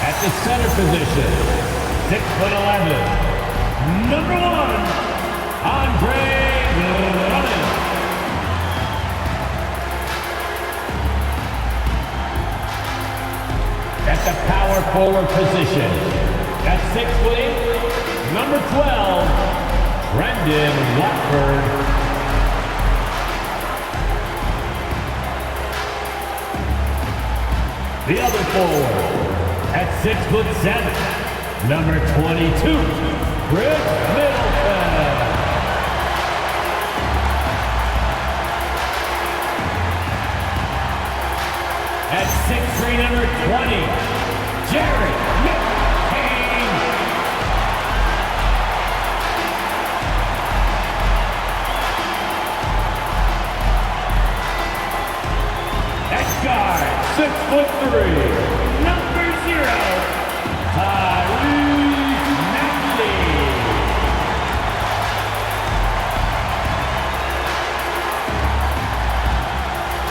At the center position, 6'11", number 1, Unranked. At the power forward position, at 6'8", number 12, Watford. The other forward, at 6'7", number 22, Middleton. At 6'3", number 20, Jared McCain. At guard, 6'3", number 0, Tyrese Maxey.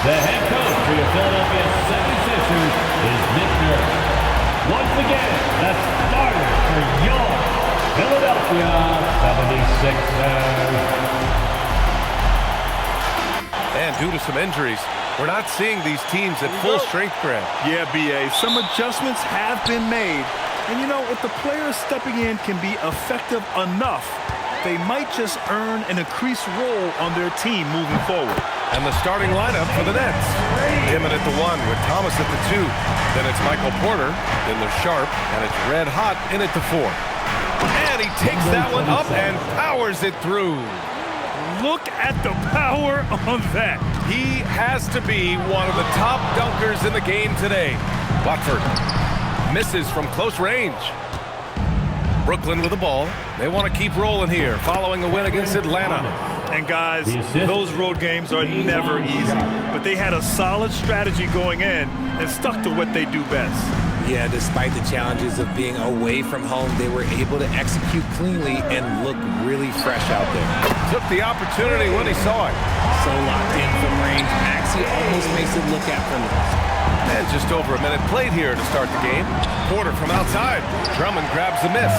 The head coach for your Philadelphia 76ers is Nick Nurse. Once again, the starter for your Philadelphia 76ers. And due to some injuries, we're not seeing these teams at full strength, Grant. Yeah, B.A., some adjustments have been made. And you know, if the players stepping in can be effective enough, they might just earn an increased role on their team moving forward. And the starting lineup for the Nets. Dimon at the 1 with Thomas at the 2. Then it's Michael Porter, then there's Sharp, and it's Red Hot in at the 4. And he takes that one up and powers it through. Look at the power on that. He has to be one of the top dunkers in the game today. Watford misses from close range. Brooklyn with the ball. They want to keep rolling here following a win against Atlanta. And guys, those road games are never easy, but they had a solid strategy going in and stuck to what they do best. Yeah, despite the challenges of being away from home, they were able to execute cleanly and look really fresh out there. Took the opportunity when he saw it. So locked in from range, Maxey almost makes it look effortless. And just over a minute played here to start the game. Porter from outside. Drummond grabs the miss.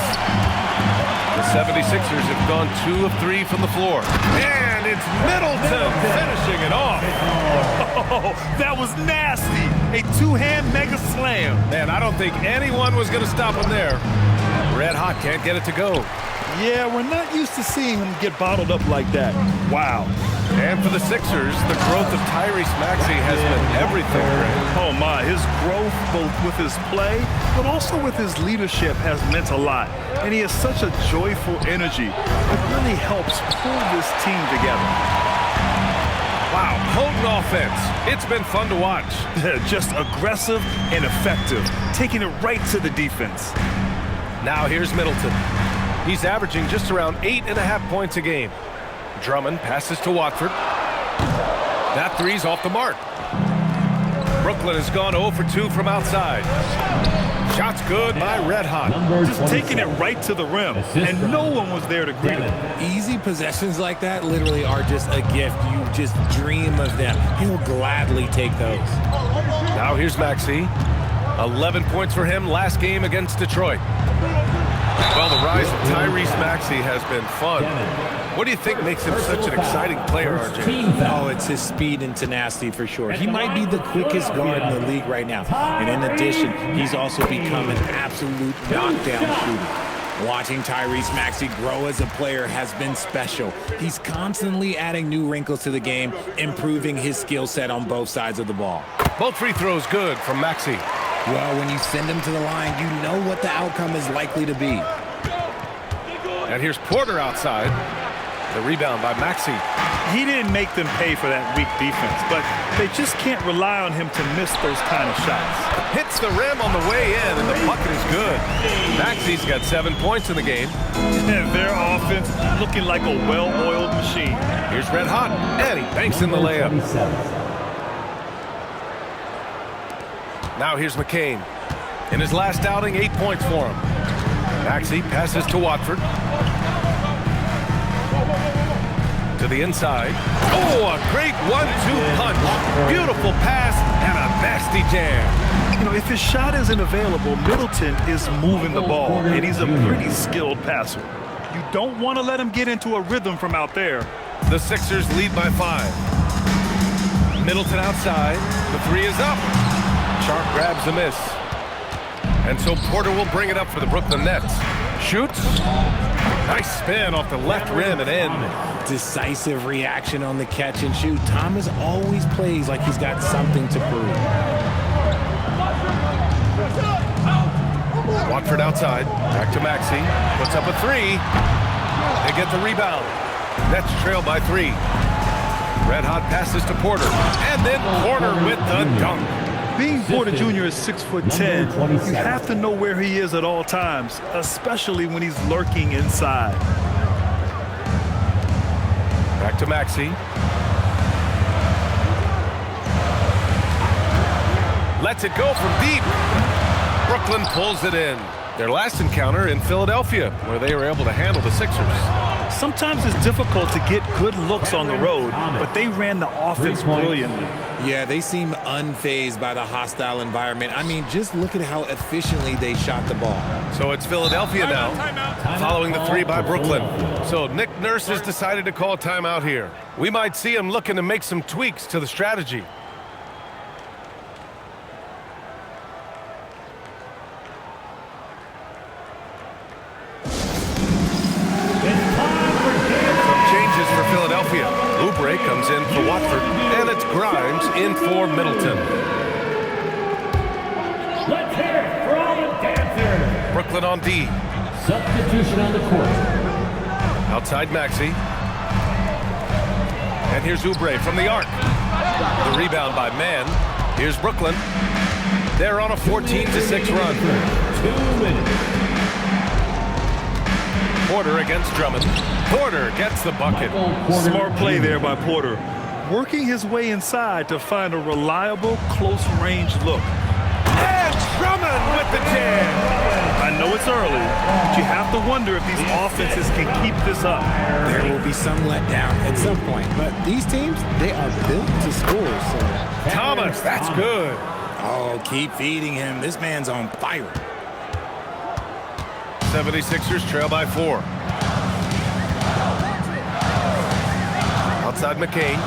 The 76ers have gone 2 of 3 from the floor. And it's Middleton finishing it off. Oh, that was nasty. A two-hand mega slam. Man, I don't think anyone was going to stop him there. Red Hot can't get it to go. Yeah, we're not used to seeing him get bottled up like that. Wow. And for the Sixers, the growth of Tyrese Maxey has been everything. Oh my, his growth both with his play, but also with his leadership has meant a lot. And he has such a joyful energy. It really helps pull this team together. Wow, potent offense. It's been fun to watch. Just aggressive and effective, taking it right to the defense. Now here's Middleton. He's averaging just around 8.5 points a game. Drummond passes to Watford. That three's off the mark. Brooklyn has gone 0 for 2 from outside. Shot's good by Red Hot. Just taking it right to the rim, and no one was there to greet him. Easy possessions like that literally are just a gift. You just dream of them. He'll gladly take those. Now here's Maxey. 11 points for him last game against Detroit. Well, the rise of Tyrese Maxey has been fun. What do you think makes him such an exciting player, RJ? Oh, it's his speed and tenacity for sure. He might be the quickest guard in the league right now. And in addition, he's also become an absolute knockdown shooter. Watching Tyrese Maxey grow as a player has been special. He's constantly adding new wrinkles to the game, improving his skill set on both sides of the ball. Both free throws good from Maxey. Well, when you send him to the line, you know what the outcome is likely to be. And here's Porter outside. The rebound by Maxey. He didn't make them pay for that weak defense, but they just can't rely on him to miss those kind of shots. Hits the rim on the way in, and the bucket is good. Maxey's got 7 points in the game. And their offense looking like a well-oiled machine. Here's Red Hot, and he banks in the layup. Now here's McCain. In his last outing, 8 points for him. Maxey passes to Watford. To the inside. Oh, a great 1-2 punch. Beautiful pass and a nasty jam. If his shot isn't available, Middleton is moving the ball, and he's a pretty skilled passer. You don't want to let him get into a rhythm from out there. The Sixers lead by 5. Middleton outside. The three is up. Sharp grabs the miss. And so Porter will bring it up for the Brooklyn Nets. Shoots. Nice spin off the left rim and in. Decisive reaction on the catch and shoot. Thomas always plays like he's got something to prove. Watford outside. Back to Maxey. Puts up a three. They get the rebound. Nets trail by 3. Red-hot passes to Porter. And then Porter with the dunk. Being Porter Jr. is 6'10", you have to know where he is at all times, especially when he's lurking inside. Back to Maxey. Lets it go from deep. Brooklyn pulls it in. Their last encounter in Philadelphia, where they were able to handle the Sixers. Sometimes it's difficult to get good looks on the road, but they ran the offense brilliantly. Yeah, they seem unfazed by the hostile environment. I mean, just look at how efficiently they shot the ball. So it's Philadelphia now, following the three by Brooklyn. So Nick Nurse has decided to call a timeout here. We might see him looking to make some tweaks to the strategy. Philadelphia. Oubre comes in for Watford, and it's Grimes in for Middleton. Let's hear it for all the dancers. Brooklyn on D. Substitution on the court. Outside Maxey. And here's Oubre from the arc. The rebound by Mann. Here's Brooklyn. They're on a 14-6 run. 2 minutes. Porter against Drummond. Porter gets the bucket. Smart play there by Porter. Working his way inside to find a reliable, close-range look. And Drummond with the jam. I know it's early, but you have to wonder if these offenses can keep this up. There will be some letdown at some point, but these teams, they are built to score, so. Thomas, that's good. Oh, keep feeding him. This man's on fire. 76ers trail by 4. Outside McCain.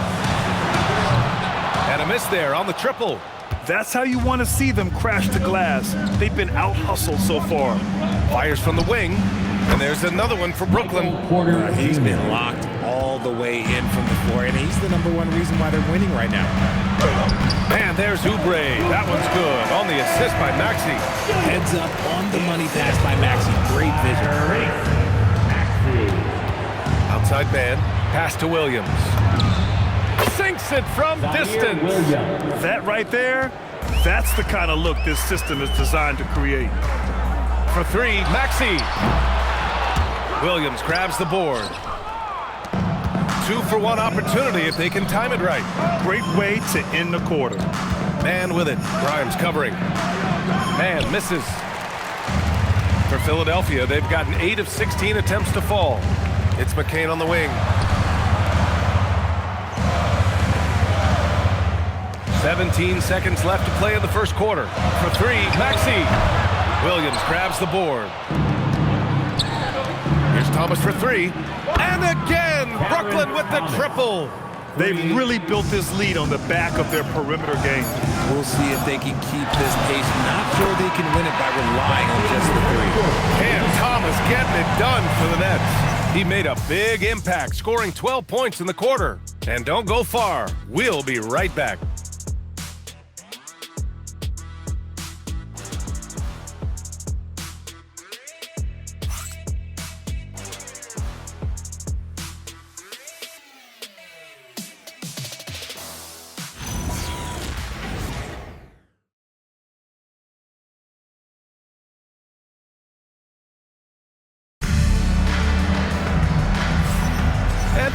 And a miss there on the triple. That's how you want to see them crash the glass. They've been out-hustled so far. Fires from the wing. And there's another one for Brooklyn. He's been locked all the way in from the floor, and he's the #1 reason why they're winning right now. And there's Oubre. That one's good. On the assist by Maxey. Heads up on the money pass by Maxey. Great vision. Outside man. Pass to Williams. Sinks it from distance. That right there, that's the kind of look this system is designed to create. For 3, Maxey. Williams grabs the board. 2-for-1 opportunity if they can time it right. Great way to end the quarter. Man with it. Grimes covering. Man misses. For Philadelphia, they've gotten 8 of 16 attempts to fall. It's McCain on the wing. 17 seconds left to play in the first quarter. For 3, Maxey. Williams grabs the board. Here's Thomas for 3. And again, Brooklyn with the triple. They've really built this lead on the back of their perimeter game. We'll see if they can keep this pace. Not sure they can win it by relying on just the 3. And Thomas getting it done for the Nets. He made a big impact, scoring 12 points in the quarter. And don't go far. We'll be right back.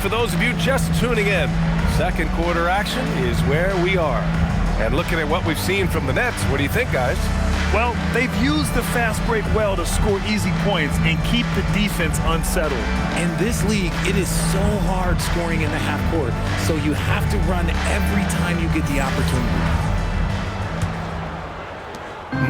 For those of you just tuning in, second quarter action is where we are. And looking at what we've seen from the Nets, what do you think, guys? Well, they've used the fast break well to score easy points and keep the defense unsettled. In this league, it is so hard scoring in the half court, so you have to run every time you get the opportunity.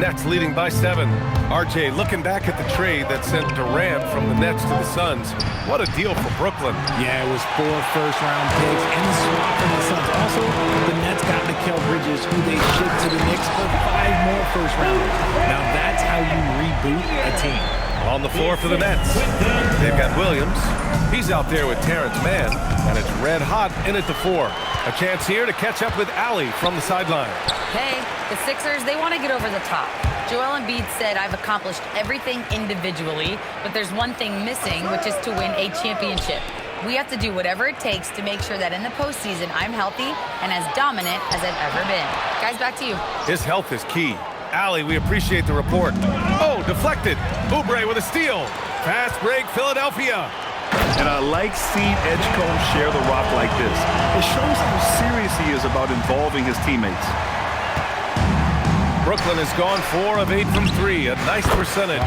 Nets leading by 7. RJ, looking back at the trade that sent Durant from the Nets to the Suns, what a deal for Brooklyn. Yeah, it was 4 first-round picks and the swap from the Suns. Also, the Nets got Mikal Bridges, who they shipped to the Knicks for 5 more first-rounders. Now that's how you reboot a team. On the floor for the Nets, they've got Williams. He's out there with Terrence Mann, and it's red hot in at the 4. A chance here to catch up with Allie from the sideline. Hey, the Sixers, they want to get over the top. Joel Embiid said, I've accomplished everything individually, but there's one thing missing, which is to win a championship. We have to do whatever it takes to make sure that in the postseason, I'm healthy and as dominant as I've ever been. Guys, back to you. His health is key. Allie, we appreciate the report. Oh, deflected. Oubre with a steal. Fast break, Philadelphia. And I like seeing Edgecombe share the rock like this. It shows how serious he is about involving his teammates. Brooklyn has gone 4 of 8 from 3. A nice percentage.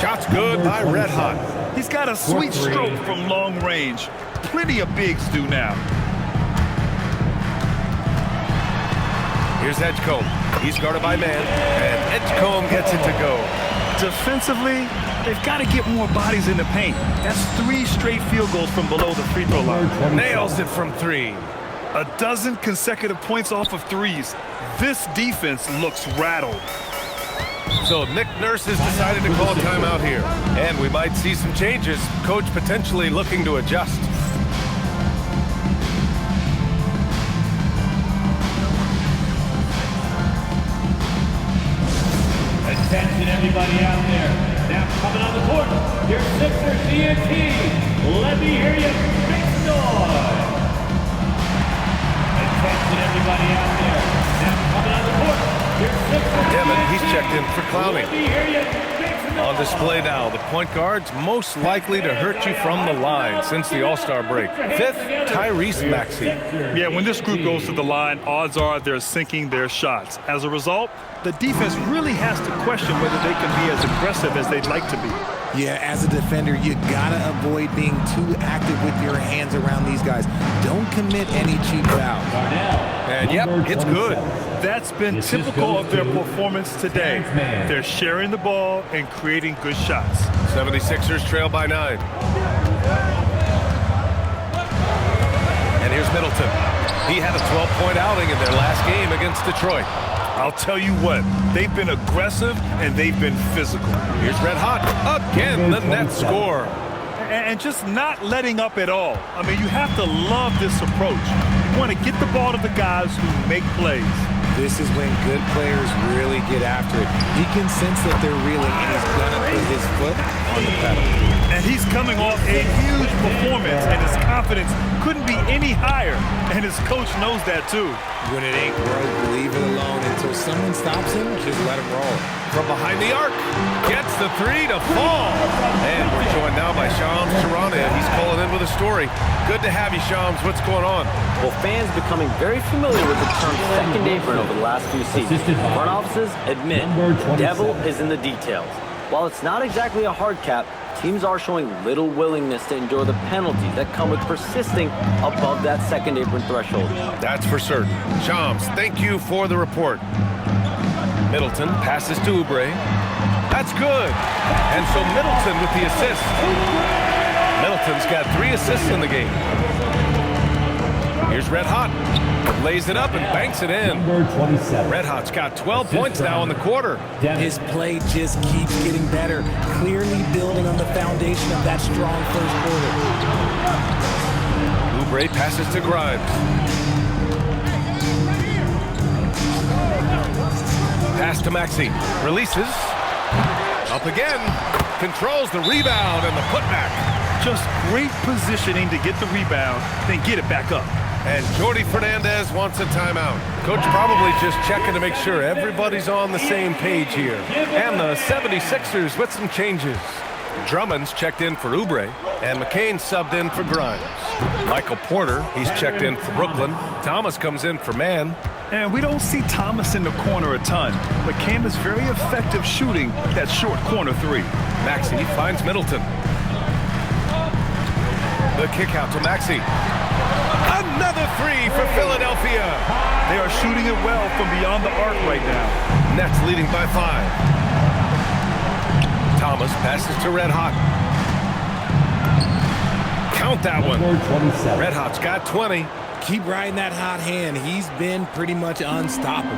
Shots good by Red Hot. He's got a sweet stroke from long range. Plenty of bigs do now. Here's Edgecombe. He's guarded by Mann, and Edgecombe gets it to go. Defensively, they've got to get more bodies in the paint. That's 3 straight field goals from below the free throw line. Nails it from 3. A dozen consecutive points off of threes. This defense looks rattled. So Nick Nurse has decided to call a timeout here. And we might see some changes. Coach potentially looking to adjust. Attention everybody out there. Now coming on the court, your Sixers TNT. Let me hear you make some noise. Attention everybody out there. Now coming on the court, your Sixers Devin, TNT. he's checked in for Clowney. Let me hear you make some noise. On display now, the point guards most likely to hurt you from the line since the All-Star break. 5th, Tyrese Maxey. Yeah, when this group goes to the line, odds are they're sinking their shots. As a result, the defense really has to question whether they can be as aggressive as they'd like to be. Yeah, as a defender, you gotta avoid being too active with your hands around these guys. Don't commit any cheap fouls. And yep, it's good. That's been typical of their performance today. They're sharing the ball and creating good shots. 76ers trail by 9. And here's Middleton. He had a 12-point outing in their last game against Detroit. I'll tell you what, they've been aggressive and they've been physical. Here's Red Hot. Again, the Nets score. And just not letting up at all. I mean, you have to love this approach. You want to get the ball to the guys who make plays. This is when good players really get after it. He can sense that they're reeling, and he's going to put his foot on the pedal. And he's coming off a huge performance, and his confidence couldn't be any higher. And his coach knows that, too. When it ain't broke, leave it alone. Until someone stops him, just let him roll. From behind the arc, gets the 3 to fall. And we're joined now by Shams Charania. He's calling in with a story. Good to have you, Shams. What's going on? Well, fans becoming very familiar with the term second apron over the last few seasons. Front offices admit the devil is in the details. While it's not exactly a hard cap, teams are showing little willingness to endure the penalties that come with persisting above that second apron threshold. That's for certain. Shams, thank you for the report. Middleton passes to Oubre. That's good. And so Middleton with the assist. Middleton's got 3 assists in the game. Here's Red Hot. Lays it up and banks it in. Red Hot's got 12 points now in the quarter. His play just keeps getting better, clearly building on the foundation of that strong first quarter. Oubre passes to Grimes. Pass to Maxey. Releases. Up again. Controls the rebound and the putback. Just great positioning to get the rebound, then get it back up. And Jordi Fernandez wants a timeout. Coach probably just checking to make sure everybody's on the same page here. And the 76ers with some changes. Drummond's checked in for Oubre, and McCain subbed in for Grimes. Michael Porter, he's checked in for Brooklyn. Thomas comes in for Mann. And we don't see Thomas in the corner a ton, but Cam is very effective shooting that short corner 3. Maxey finds Middleton. The kick out to Maxey. Another 3 for Philadelphia. They are shooting it well from beyond the arc right now. Nets leading by 5. Thomas passes to Red Hot. Count that one. Red Hot's got 20. Keep riding that hot hand. He's been pretty much unstoppable.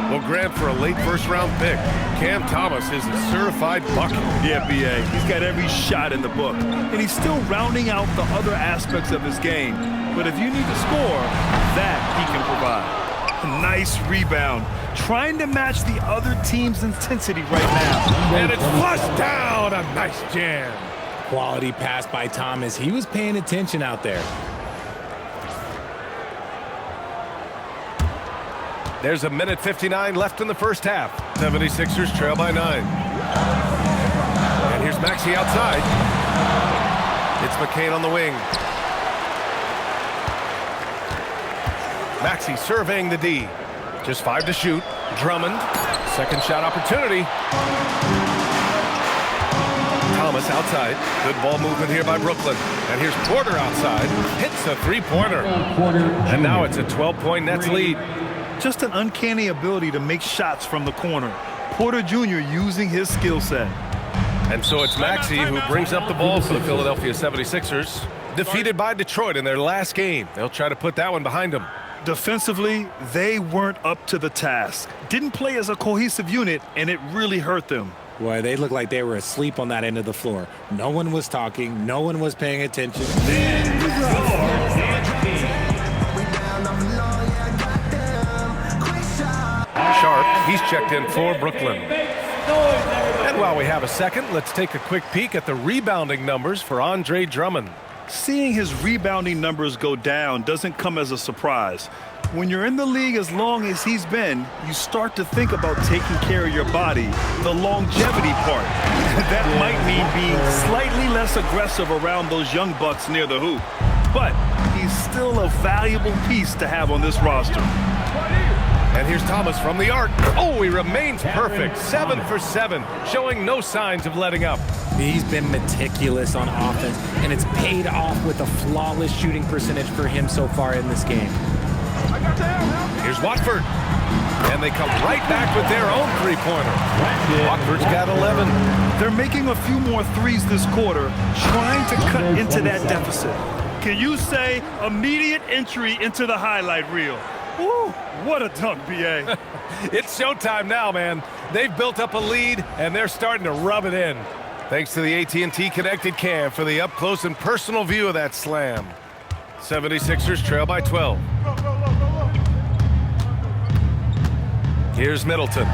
Well, Grant, for a late first-round pick, Cam Thomas is a certified bucket. Yeah, B.A. He's got every shot in the book. And he's still rounding out the other aspects of his game. But if you need to score, that he can provide. Nice rebound. Trying to match the other team's intensity right now. And it's flushed down. A nice jam. Quality pass by Thomas. He was paying attention out there. There's a minute 59 left in the first half. 76ers trail by 9. And here's Maxey outside. It's McCain on the wing. Maxey surveying the D. Just 5 to shoot. Drummond. Second shot opportunity. Thomas outside. Good ball movement here by Brooklyn. And here's Porter outside. Hits a three-pointer. And now it's a 12-point Nets lead. Just an uncanny ability to make shots from the corner. Porter Jr. using his skill set. And so it's Maxey who brings up the ball for the Philadelphia 76ers. Defeated by Detroit in their last game. They'll try to put that one behind them. Defensively, they weren't up to the task. Didn't play as a cohesive unit, and it really hurt them. Boy, they looked like they were asleep on that end of the floor. No one was talking. No one was paying attention. Sharp, he's checked in for Brooklyn. And while we have a second, let's take a quick peek at the rebounding numbers for Andre Drummond. Seeing his rebounding numbers go down doesn't come as a surprise. When you're in the league as long as he's been, you start to think about taking care of your body, the longevity part. That might mean being slightly less aggressive around those young bucks near the hoop. But he's still a valuable piece to have on this roster. And here's Thomas from the arc. Oh, he remains perfect. 7 for 7, showing no signs of letting up. He's been meticulous on offense, and it's paid off with a flawless shooting percentage for him so far in this game. Here's Watford. And they come right back with their own three-pointer. Watford's got 11. They're making a few more threes this quarter, trying to cut into that deficit. Can you say immediate entry into the highlight reel? Woo, what a dunk, B.A. It's showtime now, man. They've built up a lead, and they're starting to rub it in. Thanks to the AT&T Connected Cam for the up-close and personal view of that slam. 76ers trail by 12. Here's Middleton.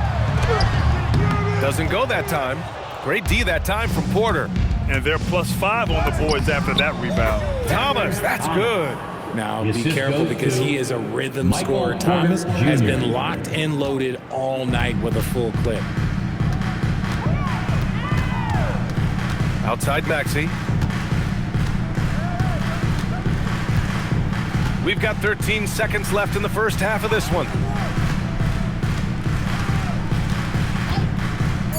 Doesn't go that time. Great D that time from Porter. And they're +5 on the boards after that rebound. Thomas, that's good. Now, be careful because he is a rhythm scorer. Thomas has been locked and loaded all night with a full clip. Outside Maxey. We've got 13 seconds left in the first half of this one.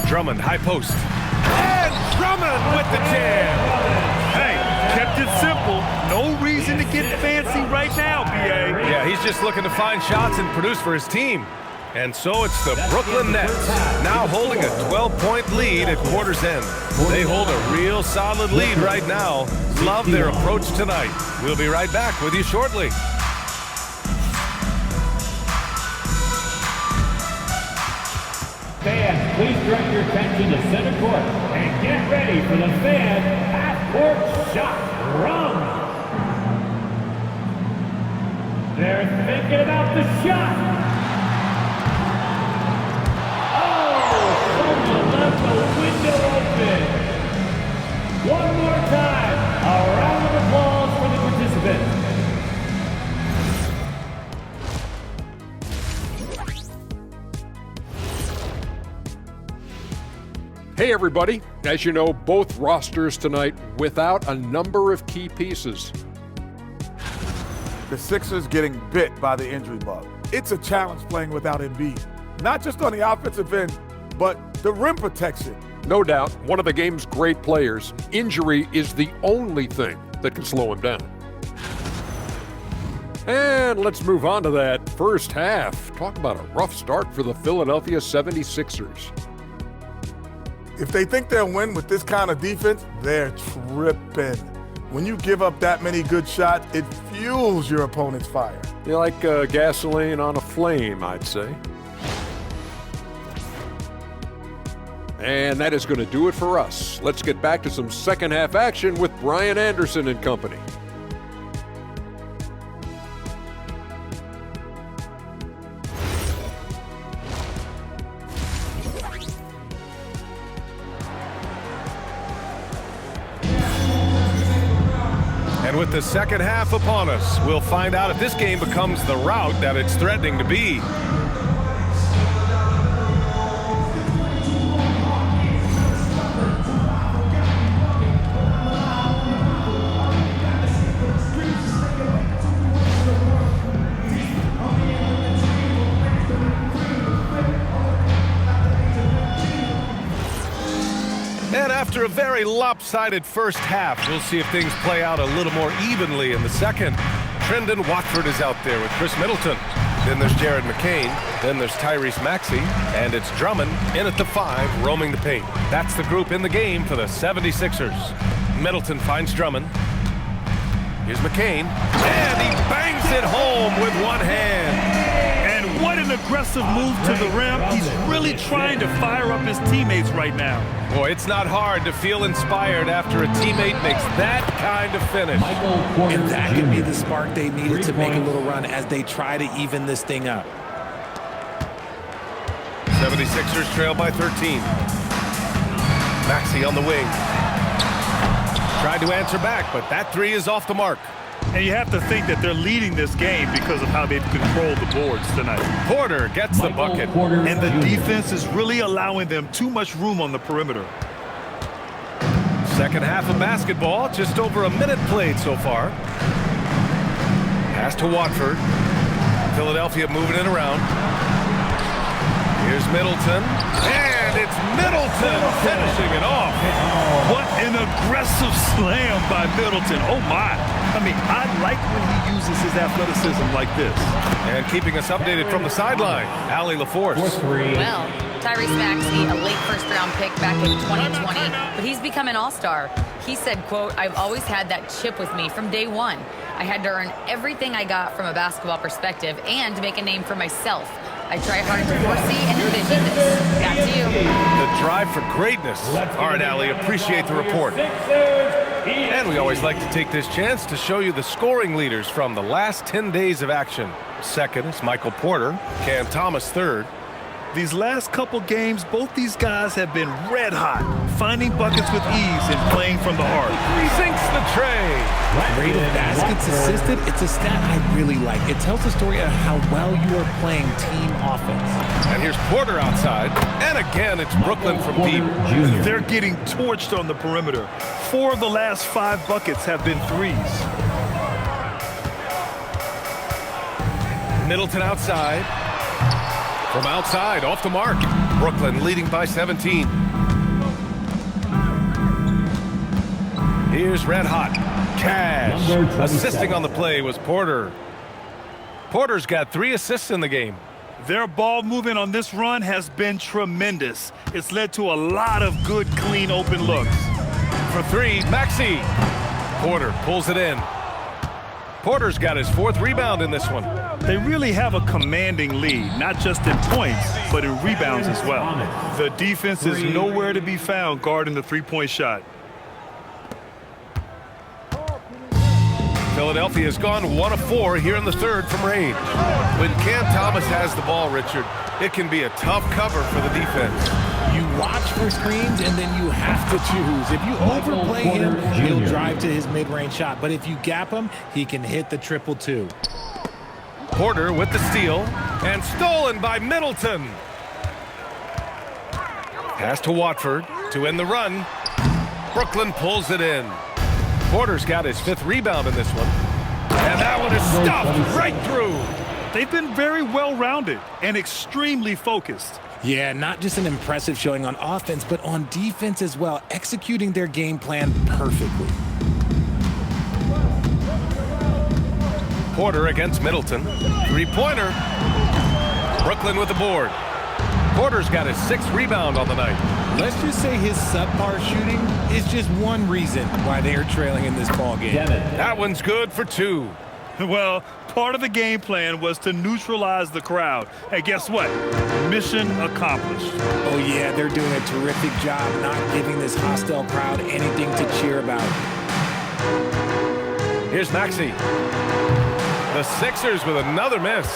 Drummond, high post. And Drummond with the jam. Hey, kept it simple. No reason to get fancy right now, B.A. Yeah, he's just looking to find shots and produce for his team. And so it's the Brooklyn Nets, now holding a 12-point lead at quarter's end. They hold a real solid lead right now. Love their approach tonight. We'll be right back with you shortly. Fans, please direct your attention to center court and get ready for the fan half-court shot run. They're thinking about the shot. Left the window open. One more time. A round of applause for the participants. Hey everybody. As you know, both rosters tonight without a number of key pieces. The Sixers getting bit by the injury bug. It's a challenge playing without Embiid. Not just on the offensive end, but the rim protection. No doubt, one of the game's great players. Injury is the only thing that can slow him down. And let's move on to that first half. Talk about a rough start for the Philadelphia 76ers. If they think they'll win with this kind of defense, they're tripping. When you give up that many good shots, it fuels your opponent's fire. You like gasoline on a flame, I'd say. And that is going to do it for us. Let's get back to some second half action with Brian Anderson and company. And with the second half upon us, we'll find out if this game becomes the rout that it's threatening to be. And after a very lopsided first half, we'll see if things play out a little more evenly in the second. Trendon Watford is out there with Chris Middleton. Then there's Jared McCain. Then there's Tyrese Maxey. And it's Drummond in at the 5, roaming the paint. That's the group in the game for the 76ers. Middleton finds Drummond. Here's McCain. And he bangs it home with one hand. And what an aggressive move to the rim. He's really trying to fire up his teammates right now. Boy, it's not hard to feel inspired after a teammate makes that kind of finish. And that could be the spark they needed to make a little run as they try to even this thing up. 76ers trail by 13. Maxey on the wing. Tried to answer back, but that 3 is off the mark. And you have to think that they're leading this game because of how they've controlled the boards tonight. Porter gets the bucket. And the defense is really allowing them too much room on the perimeter. Second half of basketball, just over a minute played so far. Pass to Watford. Philadelphia moving it around. Here's Middleton. And it's Middleton finishing it off. What an aggressive slam by Middleton. Oh, my. I mean, I like when he uses his athleticism like this. And keeping us updated from the sideline, Allie LaForce. Well, Tyrese Maxey, a late first-round pick back in 2020, but he's become an all-star. He said, quote, "I've always had that chip with me from day one. I had to earn everything I got from a basketball perspective and make a name for myself. I try hard to foresee and envision this." Back to you. The drive for greatness. All right, Allie, appreciate the report. And we always like to take this chance to show you the scoring leaders from the last 10 days of action. Second is Michael Porter. Cam Thomas third. These last couple games, both these guys have been red hot, finding buckets with ease and playing from the heart. Sinks the tray. Rate of baskets assisted, it's a stat I really like. It tells the story of how well you are playing team offense. And here's Porter outside. And again, it's Brooklyn from deep. They're getting torched on the perimeter. 4 of the last 5 buckets have been threes. Middleton outside. From outside, off the mark. Brooklyn leading by 17. Here's Red Hot. Cash. Assisting on the play was Porter. Porter's got 3 assists in the game. Their ball movement on this run has been tremendous. It's led to a lot of good, clean, open looks. For 3, Maxey. Porter pulls it in. Porter's got his 4th rebound in this one. They really have a commanding lead, not just in points, but in rebounds as well. The defense is nowhere to be found guarding the three-point shot. Philadelphia has gone 1 of 4 here in the third from range. When Cam Thomas has the ball, Richard, it can be a tough cover for the defense. You watch for screens, and then you have to choose. If you overplay him, he'll drive to his mid-range shot. But if you gap him, he can hit the triple too. Porter with the steal, and stolen by Middleton. Pass to Watford to end the run. Brooklyn pulls it in. Porter's got his 5th rebound in this one. And that one is stuffed right through. They've been very well-rounded and extremely focused. Yeah, not just an impressive showing on offense, but on defense as well, executing their game plan perfectly. Porter against Middleton. Three-pointer. Brooklyn with the board. Porter's got his 6th rebound on the night. Let's just say his subpar shooting is just one reason why they are trailing in this ball game. That one's good for 2. Well, part of the game plan was to neutralize the crowd. Hey, guess what? Mission accomplished. Oh, yeah, they're doing a terrific job not giving this hostile crowd anything to cheer about. Here's Maxey. The Sixers with another miss.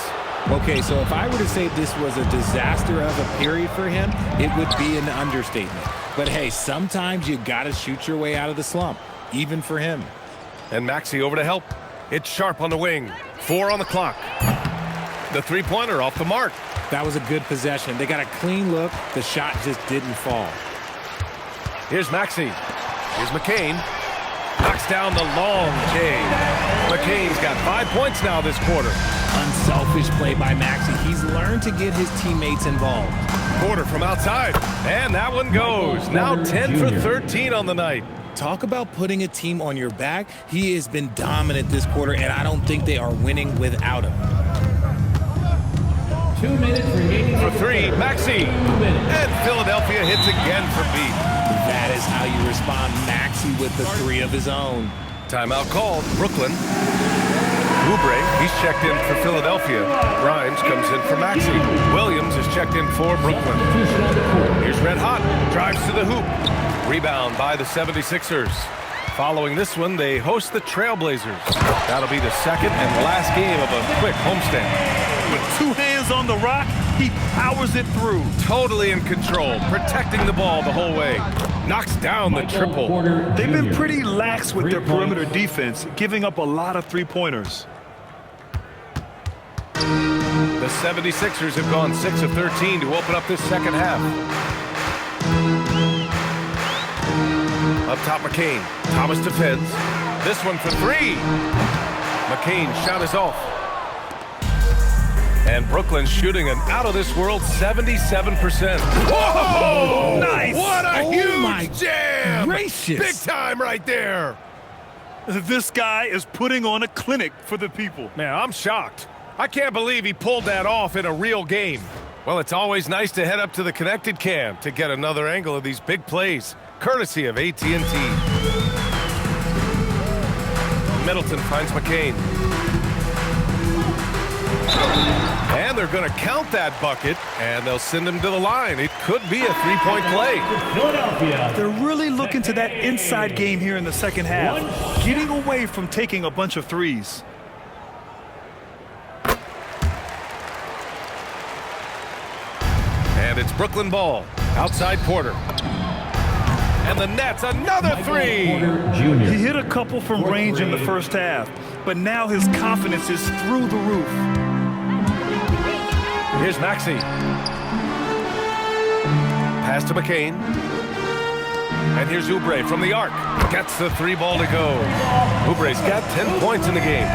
Okay, so if I were to say this was a disaster of a period for him, it would be an understatement. But hey, sometimes you got to shoot your way out of the slump, even for him. And Maxey over to help. It's Sharp on the wing. 4 on the clock. The three-pointer off the mark. That was a good possession. They got a clean look. The shot just didn't fall. Here's Maxey. Here's McCain. Knocks down the long J. McCain's got 5 points now this quarter. Unselfish play by Maxey. He's learned to get his teammates involved. Porter from outside. And that one goes. Now 10 for 13 on the night. Talk about putting a team on your back. He has been dominant this quarter, and I don't think they are winning without him. 2 minutes remaining. For 3, Maxey. And Philadelphia hits again for beat. That is how you respond. Maxey with the 3 of his own. Timeout called. Brooklyn. Oubre, he's checked in for Philadelphia. Grimes comes in for Maxey. Williams is checked in for Brooklyn. Here's Red Hot. Drives to the hoop. Rebound by the 76ers. Following this one, they host the Trailblazers. That'll be the second and last game of a quick homestand. With 2 hands on the rock, he powers it through. Totally in control, protecting the ball the whole way. Knocks down the triple. They've been pretty lax with their perimeter defense, giving up a lot of three-pointers. The 76ers have gone 6 of 13 to open up this second half. Up top, McCain. Thomas defends. This one for 3. McCain's shot is off. And Brooklyn's shooting an out-of-this-world 77%. Whoa! Nice! What a my huge jam! gracious. Big time right there. This guy is putting on a clinic for the people. Man, I'm shocked. I can't believe he pulled that off in a real game. Well, it's always nice to head up to the connected cam to get another angle of these big plays, courtesy of AT&T. Middleton finds McCain. And they're going to count that bucket, and they'll send him to the line. It could be a three-point play. Philadelphia. They're really looking to that inside game here in the second half, getting away from taking a bunch of threes. And it's Brooklyn ball. Outside Porter. And the Nets, another 3. He hit a couple from range in the first half, but now his confidence is through the roof. Here's Maxey. Pass to McCain. And here's Oubre from the arc. Gets the 3 ball to go. Oubre's got 10 points in the game.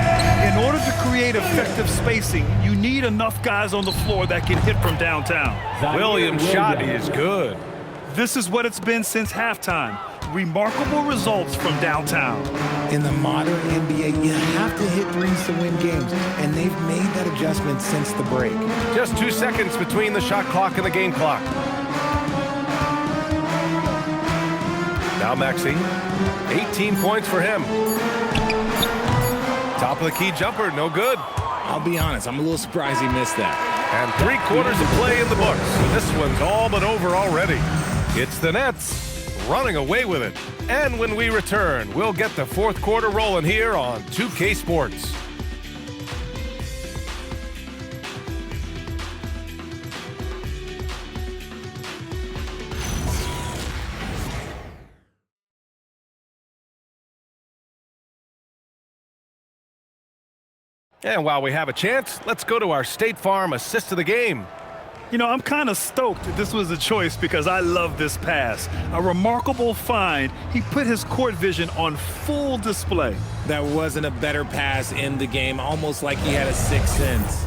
In order to create effective spacing, you need enough guys on the floor that can hit from downtown. Williams' shot is good. This is what it's been since halftime. Remarkable results from downtown. In the modern NBA, you have to hit threes to win games, and they've made that adjustment since the break. Just 2 seconds between the shot clock and the game clock. Now Maxey, 18 points for him. Top of the key jumper, no good. I'll be honest, I'm a little surprised he missed that. And 3 quarters of play in the books. This one's all but over already. It's the Nets running away with it. And when we return, we'll get the 4th quarter rolling here on 2K Sports. And while we have a chance, let's go to our State Farm assist of the game. You know, I'm kind of stoked this was a choice because I love this pass. A remarkable find. He put his court vision on full display. That wasn't a better pass in the game, almost like he had a 6th sense.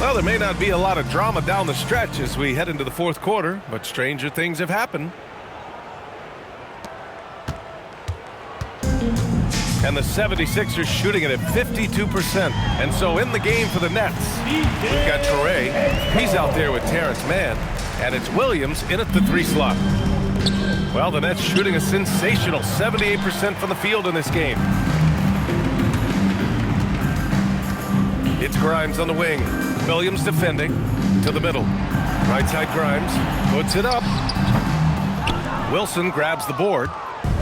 Well, there may not be a lot of drama down the stretch as we head into the 4th quarter, but stranger things have happened. And the 76ers shooting it at 52%. And so in the game for the Nets, we've got Traore. He's out there with Terrence Mann. And it's Williams in at the 3 slot. Well, the Nets shooting a sensational 78% from the field in this game. It's Grimes on the wing. Williams defending to the middle. Right side Grimes puts it up. Wilson grabs the board.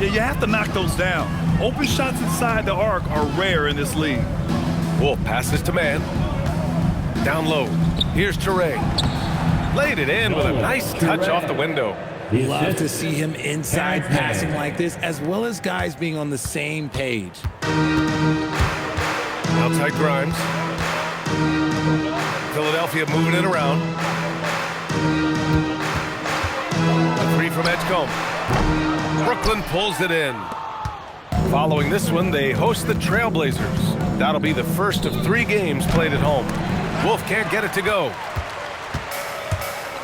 Yeah, you have to knock those down. Open shots inside the arc are rare in this league. Wolf passes to Mann. Down low. Here's Traore. Laid it in with a nice touch off the window. Love to see him inside passing like this, as well as guys being on the same page. Outside Grimes. Philadelphia moving it around. A 3 from Edgecombe. Brooklyn pulls it in. Following this one, they host the Trailblazers. That'll be the first of 3 games played at home. Wolf can't get it to go.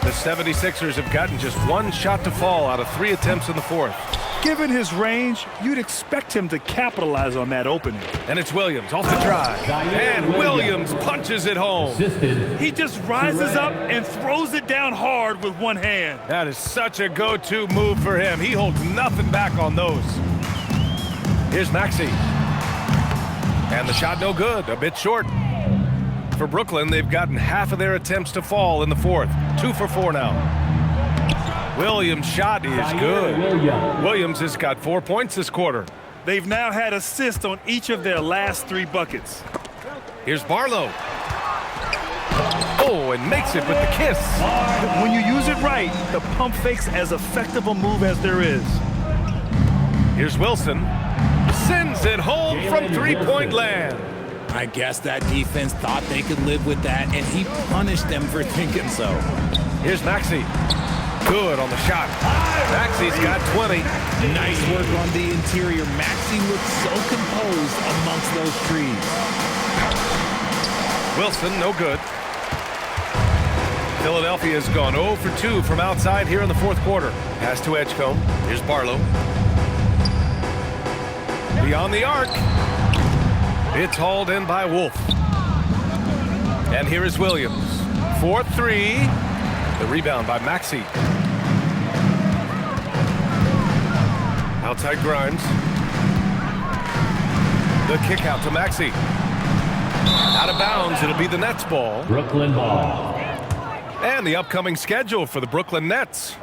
The 76ers have gotten just 1 shot to fall out of 3 attempts in the 4th. Given his range, you'd expect him to capitalize on that opening. And it's Williams off the drive. And Williams punches it home. He just rises up and throws it down hard with one hand. That is such a go-to move for him. He holds nothing back on those. Here's Maxey. And the shot no good, a bit short. For Brooklyn, they've gotten half of their attempts to fall in the 4th. 2 for 4 now. Williams' shot is good. Williams has got 4 points this quarter. They've now had assists on each of their last 3 buckets. Here's Barlow. Oh, and makes it with the kiss. When you use it right, the pump fake's as effective a move as there is. Here's Wilson. Sends it home from 3-point land. I guess that defense thought they could live with that, and he punished them for thinking so. Here's Maxey. Good on the shot. Maxey's got 20. Nice work on the interior. Maxey looks so composed amongst those trees. Wilson, no good. Philadelphia has gone 0 for 2 from outside here in the 4th quarter. Pass to Edgecombe. Here's Barlow. Beyond the arc. It's hauled in by Wolf. And here is Williams. 4-3. The rebound by Maxey. Outside Grimes. The kick out to Maxey. Out of bounds. It'll be the Nets ball. Brooklyn ball. And the upcoming schedule for the Brooklyn Nets.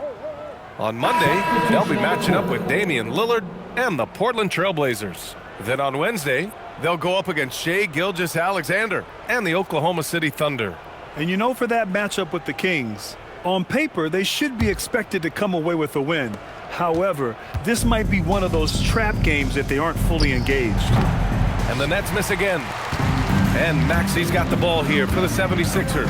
On Monday, they'll be matching up with Damian Lillard and the Portland Trailblazers. Then on Wednesday, they'll go up against Shai Gilgeous-Alexander and the Oklahoma City Thunder. And you know, for that matchup with the Kings, on paper, they should be expected to come away with a win. However, this might be one of those trap games if they aren't fully engaged. And the Nets miss again. And Maxey's got the ball here for the 76ers.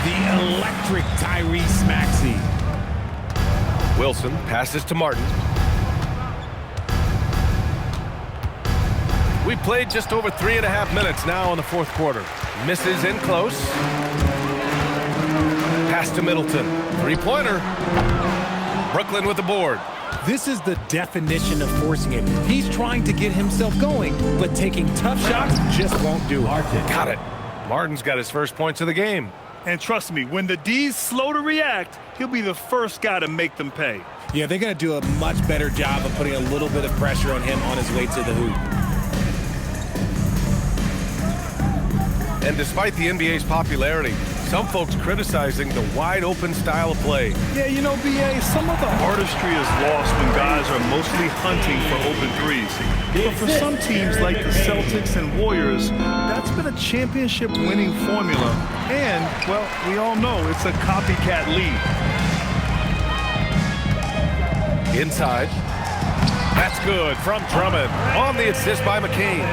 The electric Tyrese Maxey. Wilson passes to Martin. We played just over 3.5 minutes now in the 4th quarter. Misses in close. Pass to Middleton. 3-pointer. Brooklyn with the board. This is the definition of forcing it. He's trying to get himself going, but taking tough shots just won't do it. Got it. Martin's got his first points of the game. And trust me, when the D's slow to react, he'll be the first guy to make them pay. Yeah, they're going to do a much better job of putting a little bit of pressure on him on his way to the hoop. And despite the NBA's popularity, some folks criticizing the wide-open style of play. Yeah, you know, B.A., some of the artistry is lost when guys are mostly hunting for open threes. But for some teams like the Celtics and Warriors, that's been a championship-winning formula. And, well, we all know it's a copycat league. Inside. That's good from Drummond. On the assist by McCain.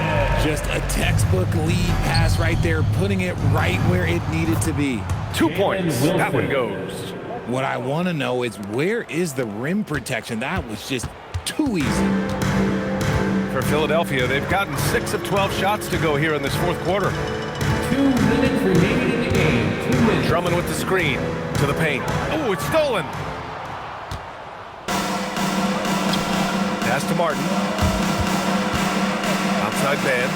Just a textbook lead pass right there, putting it right where it needed to be. 2 points. That one goes. What I want to know is, where is the rim protection? That was just too easy. For Philadelphia, they've gotten 6 of 12 shots to go here in this 4th quarter. 2 minutes remaining in the game. 2 minutes. Drummond with the screen to the paint. Oh, it's stolen. Pass to Martin. Outside man.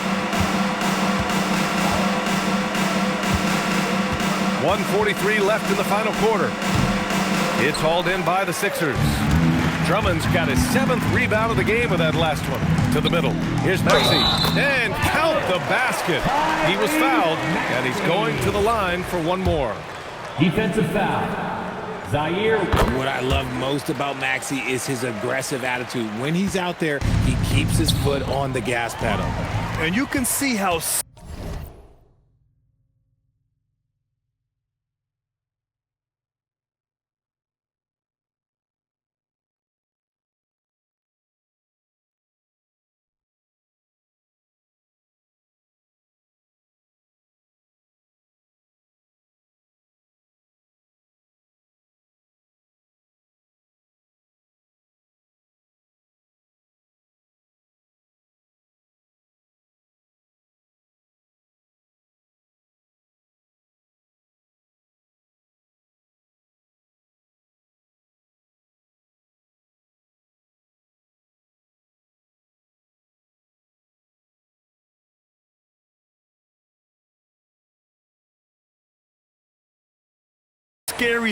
1:43 left in the final quarter. It's hauled in by the Sixers. Drummond's got his 7th rebound of the game with that last one. To the middle. Here's Maxey. And count the basket. He was fouled, and he's going to the line for one more. Defensive foul. Zaire. What I love most about Maxey is his aggressive attitude. When he's out there, he keeps his foot on the gas pedal. And you can see how scary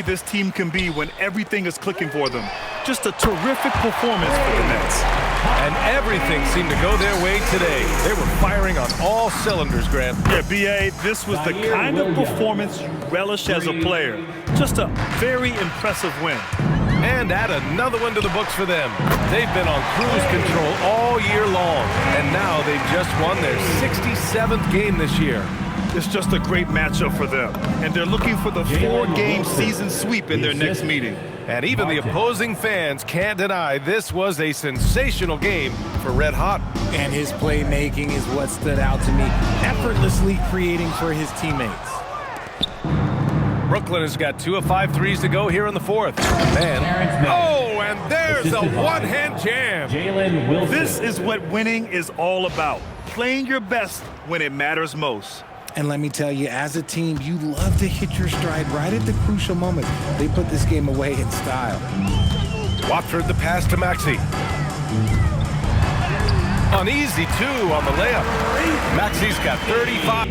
this team can be when everything is clicking for them. Just a terrific performance for the Nets. And everything seemed to go their way today. They were firing on all cylinders, Grant. Yeah, B.A., this was the kind of performance you relish as a player. Just a very impressive win. And add another one to the books for them. They've been on cruise control all year long, and now they've just won their 67th game this year. It's just a great matchup for them, and they're looking for the 4-game season sweep in their next meeting. And even the opposing fans can't deny this was a sensational game for Red Hot. And his playmaking is what stood out to me, effortlessly creating for his teammates. Brooklyn has got 2 of 5 threes to go here in the 4th. Man. Oh, and there's a one-hand jam. Jalen Wilson. This is what winning is all about, playing your best when it matters most. And let me tell you, as a team, you love to hit your stride right at the crucial moment. They put this game away in style. Watford the pass to Maxey. An easy 2 on the layup. Maxey's got 35.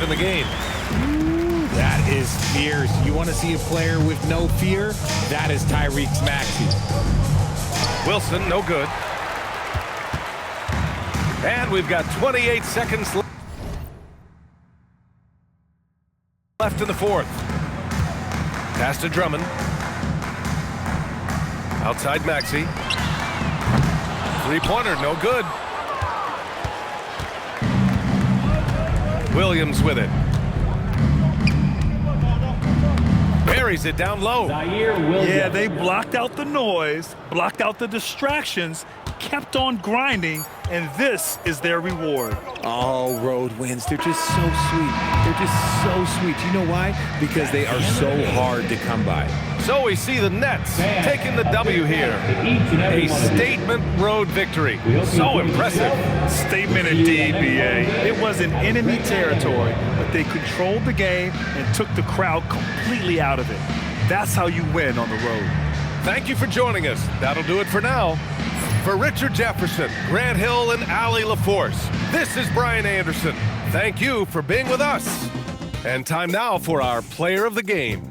In the game. That is fierce. You want to see a player with no fear? That is Tyrese Maxey. Wilson, no good. And we've got 28 seconds left in the 4th. Pass to Drummond. Outside Maxey. 3-pointer, no good. Williams with it. Buries it down low. Yeah, they blocked out the noise, blocked out the distractions, kept on grinding, and this is their reward. All road wins. They're just so sweet. They're just so sweet. You know why? Because they are so hard to come by. So we see the Nets taking the W here. A statement road victory. So impressive. Statement indeed, B.A. It was in enemy territory, but they controlled the game and took the crowd completely out of it. That's how you win on the road. Thank you for joining us. That'll do it for now. For Richard Jefferson, Grant Hill, and Allie LaForce, this is Brian Anderson. Thank you for being with us. And time now for our player of the game.